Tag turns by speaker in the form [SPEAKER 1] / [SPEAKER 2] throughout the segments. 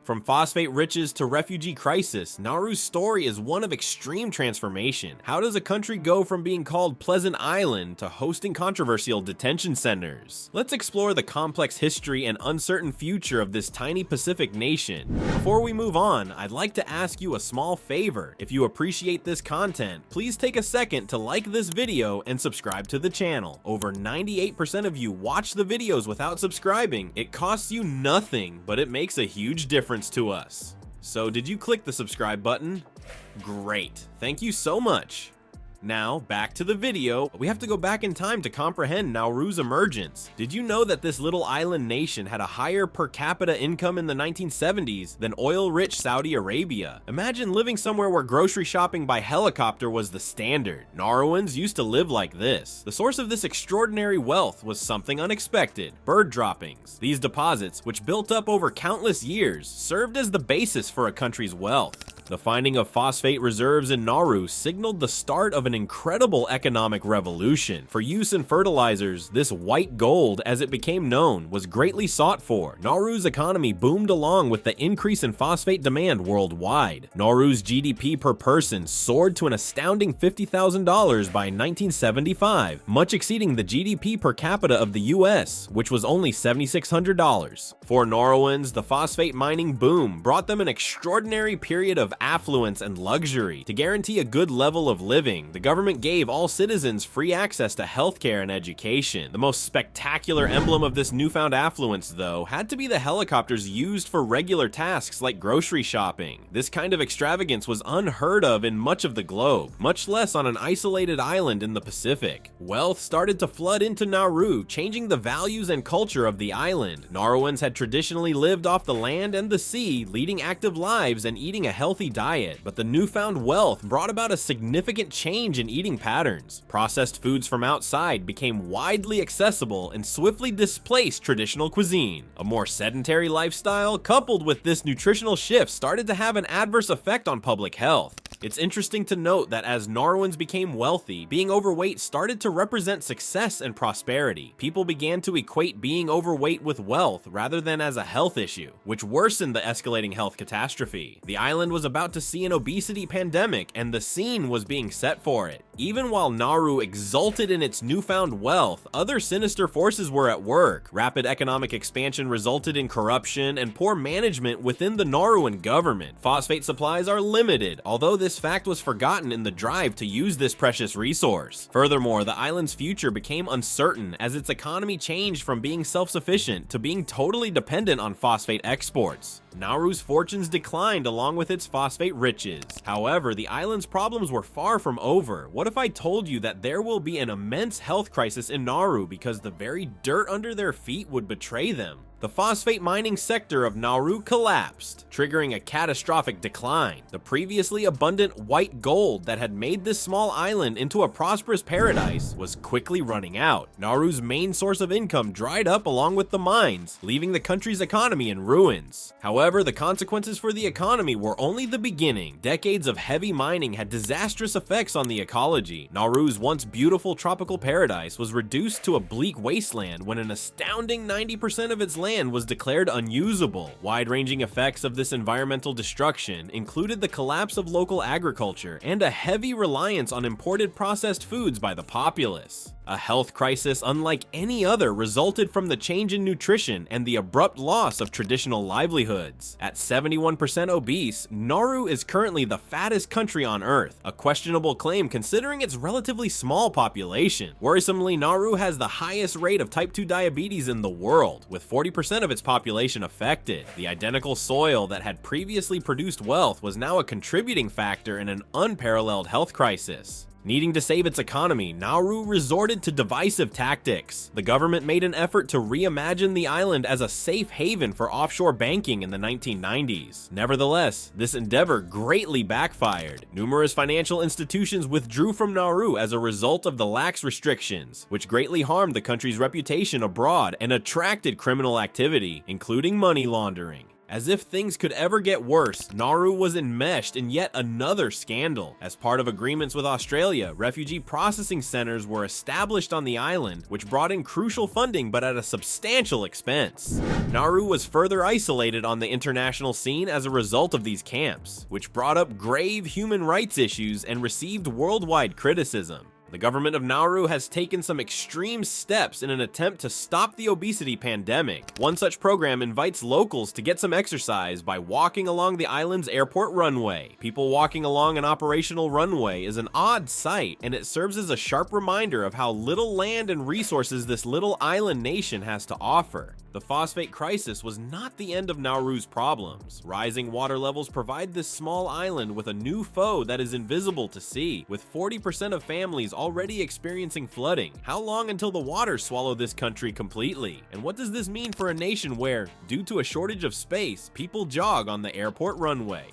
[SPEAKER 1] From phosphate riches to refugee crisis, Nauru's story is one of extreme transformation. How does a country go from being called Pleasant Island to hosting controversial detention centers? Let's explore the complex history and uncertain future of this tiny Pacific nation. Before we move on, I'd like to ask you a small favor. If you appreciate this content, please take a second to like this video and subscribe to the channel. Over 98% of you watch the videos without subscribing. It costs you nothing, but it makes a huge difference to us. So did you click the subscribe button? Great, thank you so much. Now, back to the video. We have to go back in time to comprehend Nauru's emergence. Did you know that this little island nation had a higher per capita income in the 1970s than oil-rich Saudi Arabia? Imagine living somewhere where grocery shopping by helicopter was the standard. Nauruans used to live like this. The source of this extraordinary wealth was something unexpected: bird droppings. These deposits, which built up over countless years, served as the basis for a country's wealth. The finding of phosphate reserves in Nauru signaled the start of an incredible economic revolution. For use in fertilizers, this white gold, as it became known, was greatly sought for. Nauru's economy boomed along with the increase in phosphate demand worldwide. Nauru's GDP per person soared to an astounding $50,000 by 1975, much exceeding the GDP per capita of the US, which was only $7,600. For Nauruans, the phosphate mining boom brought them an extraordinary period of affluence and luxury. To guarantee a good level of living, the government gave all citizens free access to healthcare and education. The most spectacular emblem of this newfound affluence, though, had to be the helicopters used for regular tasks like grocery shopping. This kind of extravagance was unheard of in much of the globe, much less on an isolated island in the Pacific. Wealth started to flood into Nauru, changing the values and culture of the island. Nauruans had traditionally lived off the land and the sea, leading active lives and eating a healthy diet, but the newfound wealth brought about a significant change in eating patterns. Processed foods from outside became widely accessible and swiftly displaced traditional cuisine. A more sedentary lifestyle, coupled with this nutritional shift, started to have an adverse effect on public health. It's interesting to note that as Nauruans became wealthy, being overweight started to represent success and prosperity. People began to equate being overweight with wealth rather than as a health issue, which worsened the escalating health catastrophe. The island was about to see an obesity pandemic, and the scene was being set for it. Even while Nauru exulted in its newfound wealth, other sinister forces were at work. Rapid economic expansion resulted in corruption and poor management within the Nauruan government. Phosphate supplies are limited, although this fact was forgotten in the drive to use this precious resource. Furthermore, the island's future became uncertain as its economy changed from being self-sufficient to being totally dependent on phosphate exports. Nauru's fortunes declined along with its phosphate riches. However, the island's problems were far from over. What if I told you that there will be an immense health crisis in Nauru because the very dirt under their feet would betray them? The phosphate mining sector of Nauru collapsed, triggering a catastrophic decline. The previously abundant white gold that had made this small island into a prosperous paradise was quickly running out. Nauru's main source of income dried up along with the mines, leaving the country's economy in ruins. However, the consequences for the economy were only the beginning. Decades of heavy mining had disastrous effects on the ecology. Nauru's once beautiful tropical paradise was reduced to a bleak wasteland when an astounding 90% of its land was declared unusable. Wide-ranging effects of this environmental destruction included the collapse of local agriculture and a heavy reliance on imported processed foods by the populace. A health crisis unlike any other resulted from the change in nutrition and the abrupt loss of traditional livelihoods. At 71% obese, Nauru is currently the fattest country on Earth, a questionable claim considering its relatively small population. Worrisomely, Nauru has the highest rate of type 2 diabetes in the world, with 40% of its population affected. The identical soil that had previously produced wealth was now a contributing factor in an unparalleled health crisis. Needing to save its economy, Nauru resorted to divisive tactics. The government made an effort to reimagine the island as a safe haven for offshore banking in the 1990s. Nevertheless, this endeavor greatly backfired. Numerous financial institutions withdrew from Nauru as a result of the lax restrictions, which greatly harmed the country's reputation abroad and attracted criminal activity, including money laundering. As if things could ever get worse, Nauru was enmeshed in yet another scandal. As part of agreements with Australia, refugee processing centers were established on the island, which brought in crucial funding but at a substantial expense. Nauru was further isolated on the international scene as a result of these camps, which brought up grave human rights issues and received worldwide criticism. The government of Nauru has taken some extreme steps in an attempt to stop the obesity pandemic. One such program invites locals to get some exercise by walking along the island's airport runway. People walking along an operational runway is an odd sight, and it serves as a sharp reminder of how little land and resources this little island nation has to offer. The phosphate crisis was not the end of Nauru's problems. Rising water levels provide this small island with a new foe that is invisible to see, with 40% of families already experiencing flooding. How long until the waters swallow this country completely? And what does this mean for a nation where, due to a shortage of space, people jog on the airport runway?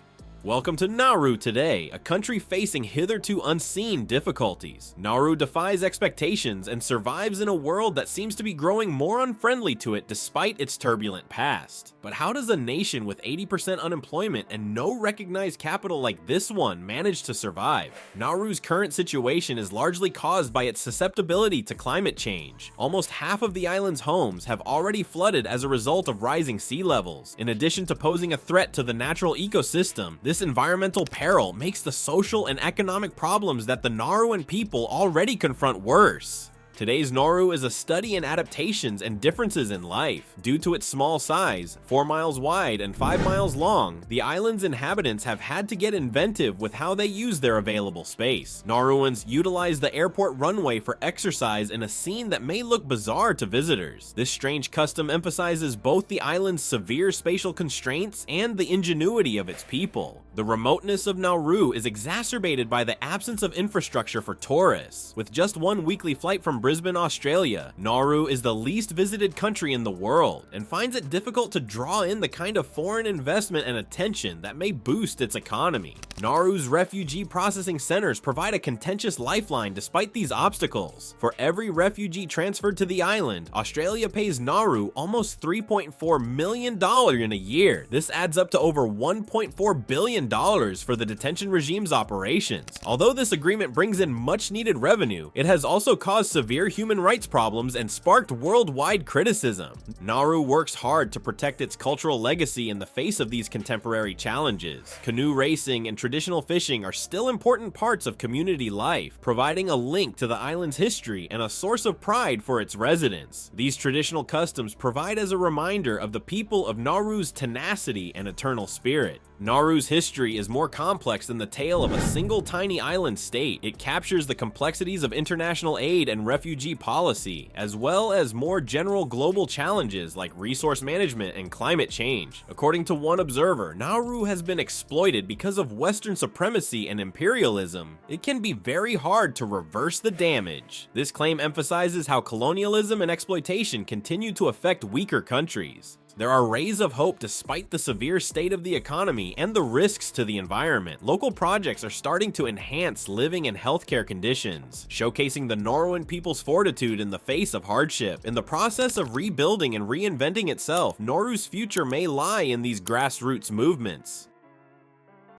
[SPEAKER 1] Welcome to Nauru today, a country facing hitherto unseen difficulties. Nauru defies expectations and survives in a world that seems to be growing more unfriendly to it despite its turbulent past. But how does a nation with 80% unemployment and no recognized capital like this one manage to survive? Nauru's current situation is largely caused by its susceptibility to climate change. Almost half of the island's homes have already flooded as a result of rising sea levels. In addition to posing a threat to the natural ecosystem, this environmental peril makes the social and economic problems that the Nauruan people already confront worse. Today's Nauru is a study in adaptations and differences in life. Due to its small size, 4 miles wide and 5 miles long, the island's inhabitants have had to get inventive with how they use their available space. Nauruans utilize the airport runway for exercise in a scene that may look bizarre to visitors. This strange custom emphasizes both the island's severe spatial constraints and the ingenuity of its people. The remoteness of Nauru is exacerbated by the absence of infrastructure for tourists. With just one weekly flight from Brisbane, Australia, Nauru is the least visited country in the world and finds it difficult to draw in the kind of foreign investment and attention that may boost its economy. Nauru's refugee processing centers provide a contentious lifeline despite these obstacles. For every refugee transferred to the island, Australia pays Nauru almost $3.4 million in a year. This adds up to over $1.4 billion for the detention regime's operations. Although this agreement brings in much needed revenue, it has also caused severe human rights problems and sparked worldwide criticism. Nauru works hard to protect its cultural legacy in the face of these contemporary challenges. Canoe racing and traditional fishing are still important parts of community life, providing a link to the island's history and a source of pride for its residents. These traditional customs provide as a reminder of the people of Nauru's tenacity and eternal spirit. Nauru's history is more complex than the tale of a single tiny island state. It captures the complexities of international aid and refugee policy, as well as more general global challenges like resource management and climate change. According to one observer, Nauru has been exploited because of Western supremacy and imperialism. It can be very hard to reverse the damage. This claim emphasizes how colonialism and exploitation continue to affect weaker countries. There are rays of hope despite the severe state of the economy and the risks to the environment. Local projects are starting to enhance living and healthcare conditions, showcasing the Nauruan people's fortitude in the face of hardship. In the process of rebuilding and reinventing itself, Nauru's future may lie in these grassroots movements.